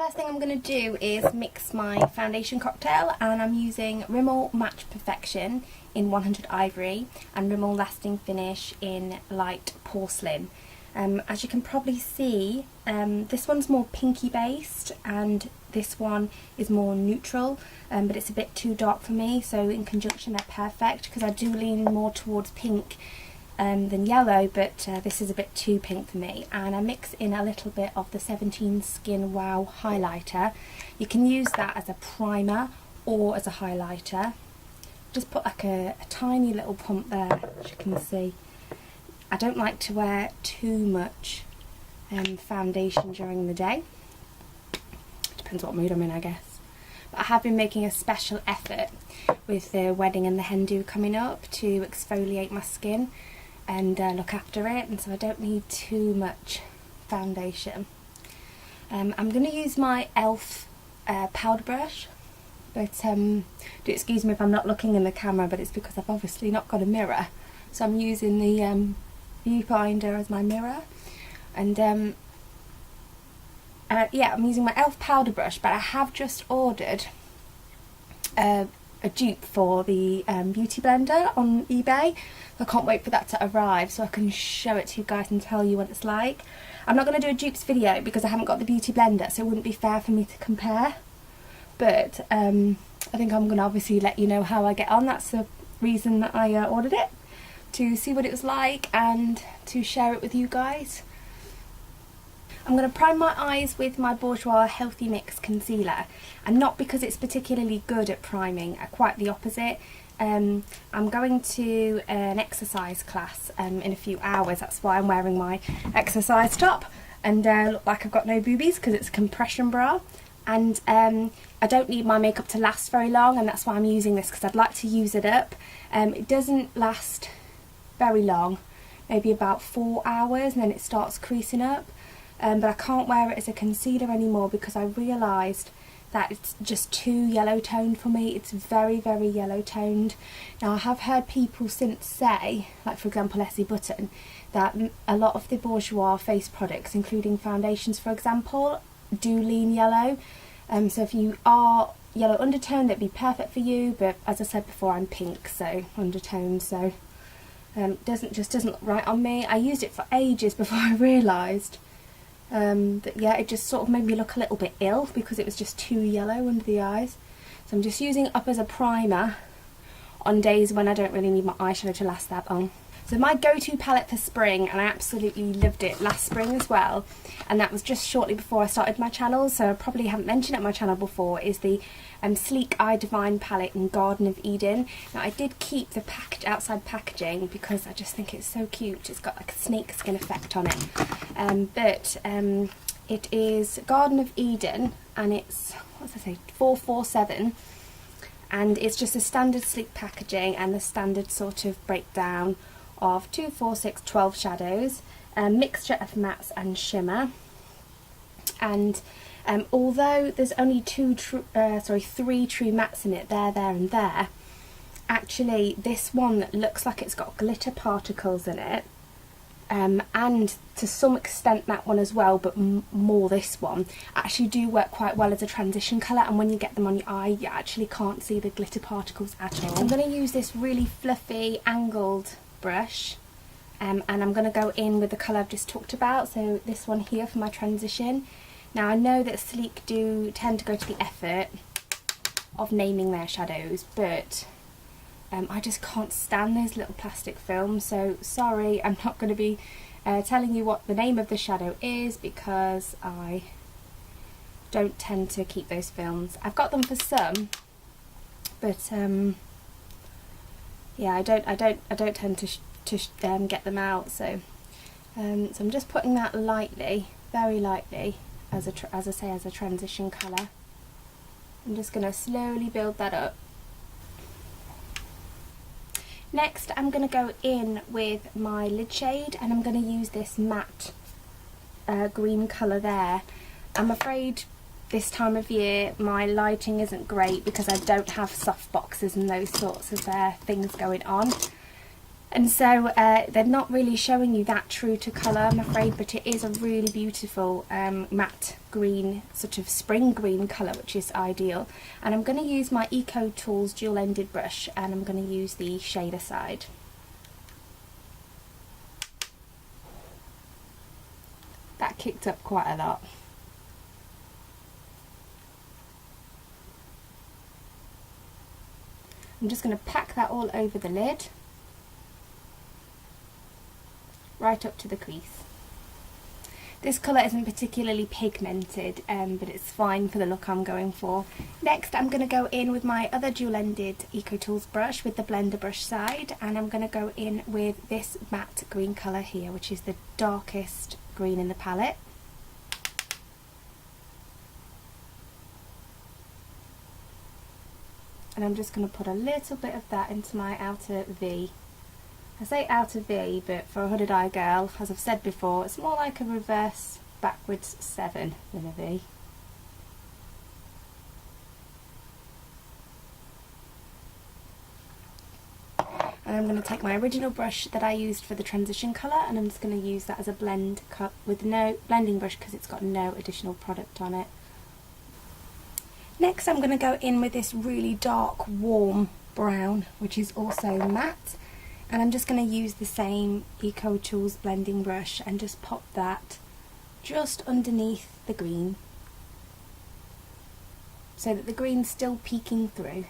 First thing I'm going to do is mix my foundation cocktail, and I'm using Rimmel Match Perfection in 100 Ivory and Rimmel Lasting Finish in Light Porcelain. As you can probably see, this one's more pinky based and this one is more neutral, but it's a bit too dark for me, so in conjunction they're perfect because I do lean more towards pink than yellow, but this is a bit too pink for me. And I mix in a little bit of the 17 Skin Wow highlighter. You can use that as a primer or as a highlighter. Just put like a tiny little pump there, as you can see. I don't like to wear too much foundation during the day. Depends what mood I'm in, I guess. But I have been making a special effort with the wedding and the hen do coming up to exfoliate my skin and look after it, and so I don't need too much foundation. I'm going to use my e.l.f. powder brush, but do excuse me if I'm not looking in the camera, but it's because I've obviously not got a mirror, so I'm using the viewfinder as my mirror. And yeah, I'm using my e.l.f. powder brush, but I have just ordered a dupe for the beauty blender on eBay. I can't wait for that to arrive so I can show it to you guys and tell you what it's like. I'm not going to do a dupes video because I haven't got the beauty blender, so it wouldn't be fair for me to compare, but I think I'm going to obviously let you know how I get on. That's the reason that I ordered it, to see what it was like and to share it with you guys. I'm going to prime my eyes with my Bourjois Healthy Mix Concealer, and not because it's particularly good at priming, quite the opposite. I'm going to an exercise class in a few hours, that's why I'm wearing my exercise top and look like I've got no boobies because it's a compression bra, and I don't need my makeup to last very long, and that's why I'm using this, because I'd like to use it up. It doesn't last very long, maybe about 4 hours, and then it starts creasing up. But I can't wear it as a concealer anymore because I realised that it's just too yellow toned for me. It's very, very yellow toned. Now I have heard people since say, like for example Essie Button, that a lot of the Bourjois face products, including foundations for example, do lean yellow. So if you are yellow undertoned, it'd be perfect for you, but as I said before, I'm pink, so undertoned, so doesn't look right on me. I used it for ages before I realised that yeah, it just sort of made me look a little bit ill because it was just too yellow under the eyes. So I'm just using it up as a primer on days when I don't really need my eyeshadow to last that long. So my go-to palette for spring, and I absolutely loved it last spring as well, and that was just shortly before I started my channel, so I probably haven't mentioned it on my channel before, is the Sleek Eye Divine palette in Garden of Eden. Now I did keep the outside packaging because I just think it's so cute. It's got like a snake skin effect on it, but it is Garden of Eden, and it's, what does I say, 447, and it's just a standard sleek packaging and the standard sort of breakdown of 2, 4, 6, 12 shadows, a mixture of mattes and shimmer. And although there's only 3 true mattes in it, there and there, actually this one looks like it's got glitter particles in it, and to some extent that one as well, but more this one, actually do work quite well as a transition colour, and when you get them on your eye you actually can't see the glitter particles at all. I'm going to use this really fluffy angled brush, and I'm going to go in with the colour I've just talked about, so this one here for my transition. Now I know that Sleek do tend to go to the effort of naming their shadows, but I just can't stand those little plastic films, so sorry, I'm not going to be telling you what the name of the shadow is because I don't tend to keep those films. I've got them for some, but yeah, I don't tend to get them out, so I'm just putting that lightly, very lightly, as I say, as a transition colour. I'm just going to slowly build that up. Next I'm going to go in with my lid shade, and I'm going to use this matte green colour there. I'm afraid this time of year my lighting isn't great because I don't have soft boxes and those sorts of things going on. And so they're not really showing you that true to colour, I'm afraid, but it is a really beautiful matte green, sort of spring green colour, which is ideal. And I'm going to use my Eco Tools dual-ended brush, and I'm going to use the shader side. That kicked up quite a lot. I'm just going to pack that all over the lid, right up to the crease. This colour isn't particularly pigmented, but it's fine for the look I'm going for. Next I'm going to go in with my other dual-ended Eco Tools brush with the blender brush side, and I'm going to go in with this matte green colour here, which is the darkest green in the palette. And I'm just going to put a little bit of that into my outer V. I say outer V, but for a hooded eye girl, as I've said before, it's more like a reverse backwards 7 than a V. And I'm going to take my original brush that I used for the transition colour, and I'm just going to use that as a blend cut with no blending brush because it's got no additional product on it. Next I'm going to go in with this really dark warm brown, which is also matte, and I'm just going to use the same Eco Tools blending brush and just pop that just underneath the green so that the green's still peeking through.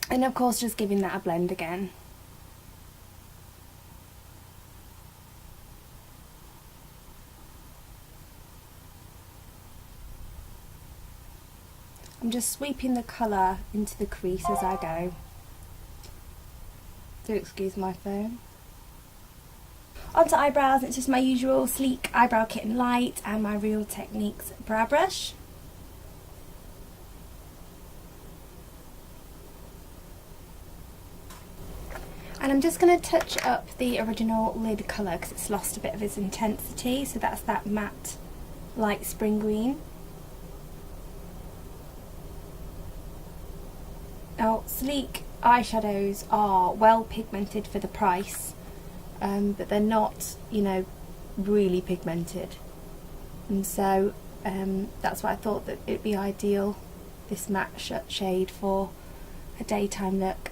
And of course just giving that a blend again. I'm just sweeping the colour into the crease as I go. Do excuse my phone. Onto eyebrows, it's just my usual sleek eyebrow kit in light and my Real Techniques brow brush. And I'm just going to touch up the original lid colour because it's lost a bit of its intensity, so that's that matte light spring green. Now, sleek eyeshadows are well pigmented for the price, but they're not, you know, really pigmented. And so that's why I thought that it'd be ideal, this matte shade, for a daytime look.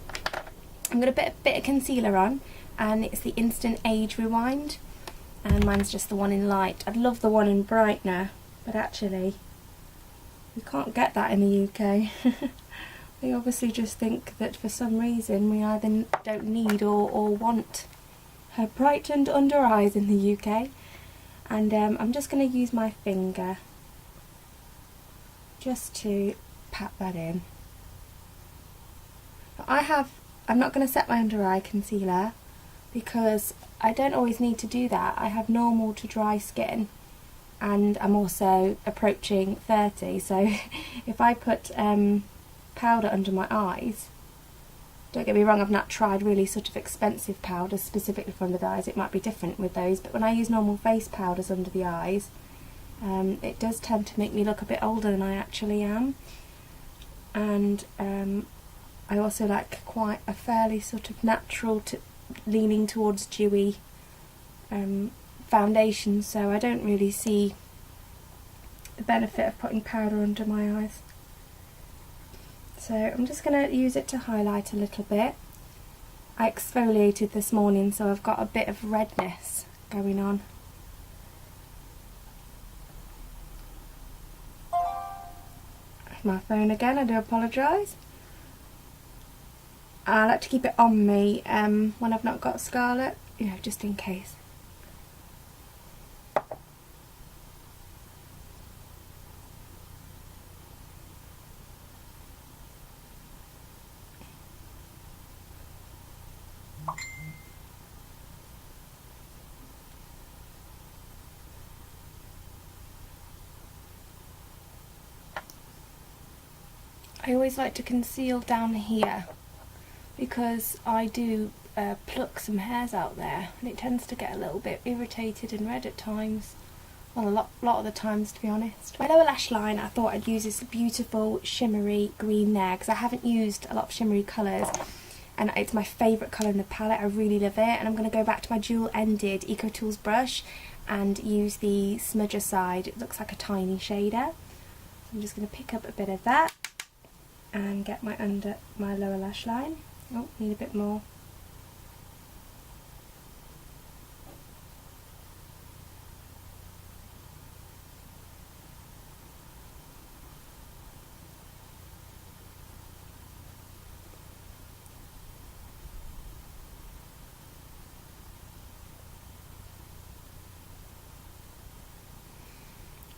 I'm going to put a bit of concealer on, and it's the Instant Age Rewind, and mine's just the one in light. I'd love the one in brightener, but actually we can't get that in the UK. They obviously just think that for some reason we either don't need or want brightened under eyes in the UK. And I'm just going to use my finger just to pat that in. I'm not going to set my under eye concealer because I don't always need to do that. I have normal to dry skin, and I'm also approaching 30, so if I put powder under my eyes, don't get me wrong, I've not tried really sort of expensive powders specifically for under the eyes, it might be different with those, but when I use normal face powders under the eyes, it does tend to make me look a bit older than I actually am. And I also like quite a fairly sort of natural to leaning towards dewy foundation, so I don't really see the benefit of putting powder under my eyes. So I'm just going to use it to highlight a little bit. I exfoliated this morning, so I've got a bit of redness going on. My phone again, I do apologise. I like to keep it on me when I've not got scarlet, you know, just in case. I always like to conceal down here because I do pluck some hairs out there, and it tends to get a little bit irritated and red at times Well, a lot of the times, to be honest. My lower lash line, I thought I'd use this beautiful shimmery green there because I haven't used a lot of shimmery colours, and it's my favourite colour in the palette. I really love it, and I'm going to go back to my dual-ended EcoTools brush and use the smudger side. It looks like a tiny shader. So I'm just going to pick up a bit of that and get my lower lash line. Oh, need a bit more.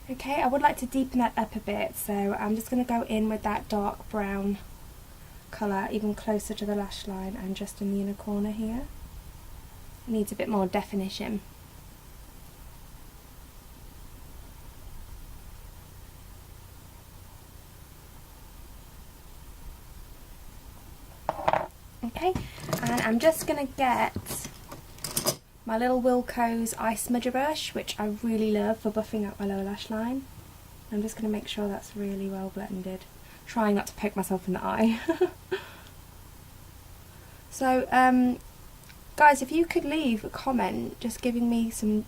Okay, I would like to deepen that up a bit, so I'm just going to go in with that dark brown colour even closer to the lash line and just in the inner corner here. It needs a bit more definition. Okay, and I'm just going to get my little Wilko's Eye Smudger brush, which I really love for buffing out my lower lash line. I'm just going to make sure that's really well blended, trying not to poke myself in the eye. So, guys, if you could leave a comment just giving me some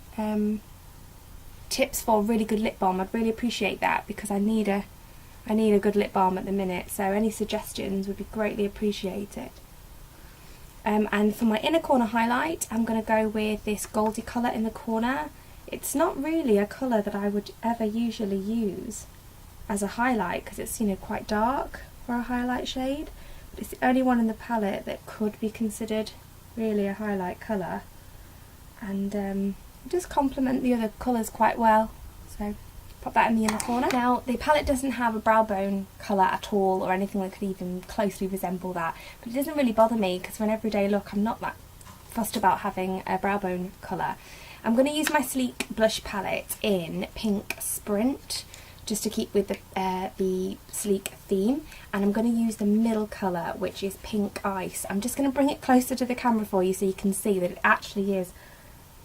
tips for a really good lip balm, I'd really appreciate that, because I need a good lip balm at the minute, so any suggestions would be greatly appreciated. And for my inner corner highlight, I'm going to go with this goldy colour in the corner. It's not really a colour that I would ever usually use as a highlight because it's, you know, quite dark for a highlight shade. But it's the only one in the palette that could be considered really a highlight colour. And it does complement the other colours quite well. So pop that in the inner corner. Now, the palette doesn't have a brow bone colour at all or anything that could even closely resemble that, but it doesn't really bother me because for an everyday look I'm not that fussed about having a brow bone colour. I'm going to use my Sleek blush palette in Pink Sprint just to keep with the Sleek theme, and I'm going to use the middle colour, which is Pink Ice. I'm just going to bring it closer to the camera for you so you can see that it actually is,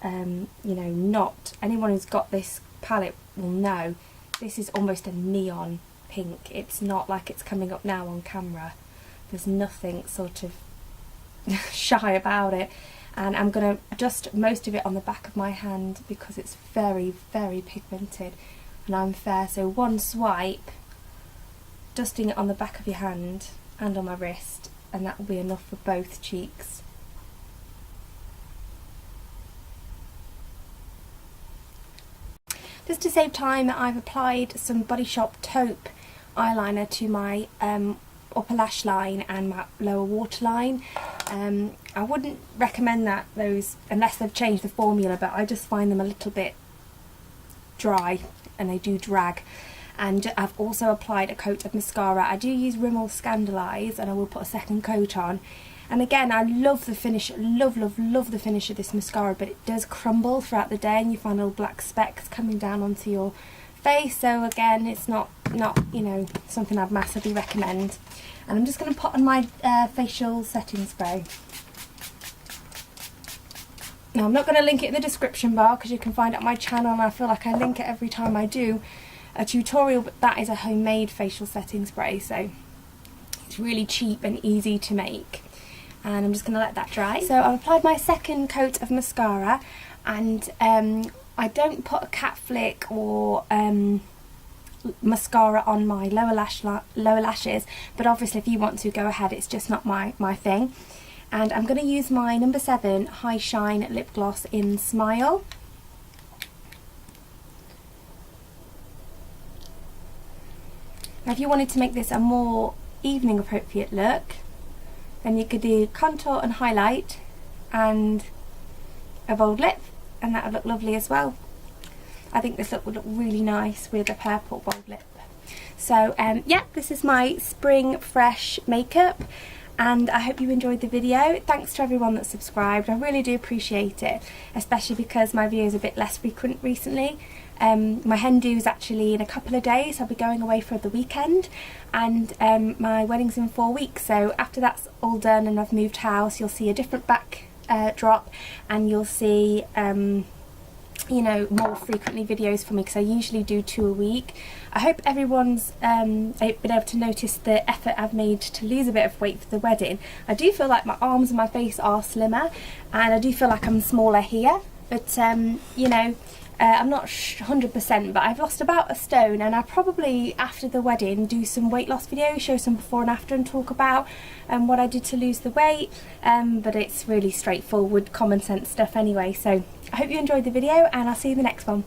you know, not, anyone who's got this palette will know this is almost a neon pink. It's not like it's coming up now on camera. There's nothing sort of shy about it, and I'm going to adjust most of it on the back of my hand because it's very, very pigmented and I'm fair. So one swipe, dusting it on the back of your hand and on my wrist, and that will be enough for both cheeks. Just to save time, I've applied some Body Shop taupe eyeliner to my upper lash line and my lower waterline. I wouldn't recommend those unless they've changed the formula, but I just find them a little bit dry and they do drag. And I've also applied a coat of mascara. I do use Rimmel Scandalise, and I will put a second coat on. And again, I love the finish, love the finish of this mascara, but it does crumble throughout the day and you find little black specks coming down onto your face. So again, it's not you know, something I'd massively recommend. And I'm just going to put on my facial setting spray. Now, I'm not going to link it in the description bar because you can find it on my channel, and I feel like I link it every time I do a tutorial, but that is a homemade facial setting spray, so it's really cheap and easy to make. And I'm just going to let that dry. So I've applied my second coat of mascara, and I don't put a cat flick or mascara on my lower lashes, but obviously if you want to, go ahead, it's just not my thing. And I'm going to use my number 7 High Shine lip gloss in Smile. Now if you wanted to make this a more evening appropriate look, then you could do contour and highlight and a bold lip, and that would look lovely as well. I think this look would look really nice with a purple bold lip. So yeah, this is my spring fresh makeup, and I hope you enjoyed the video. Thanks to everyone that subscribed, I really do appreciate it, especially because my videos are a bit less frequent recently. My hen do is actually in a couple of days. I'll be going away for the weekend, and my wedding's in 4 weeks, so after that's all done and I've moved house, you'll see a different backdrop, and you'll see you know, more frequently videos for me, because I usually do 2 a week. I hope everyone's been able to notice the effort I've made to lose a bit of weight for the wedding. I do feel like my arms and my face are slimmer, and I do feel like I'm smaller here, but you know, I'm not 100%, but I've lost about a stone, and I'll probably after the wedding do some weight loss videos, show some before and after, and talk about what I did to lose the weight, but it's really straightforward, common sense stuff anyway. So I hope you enjoyed the video, and I'll see you in the next one.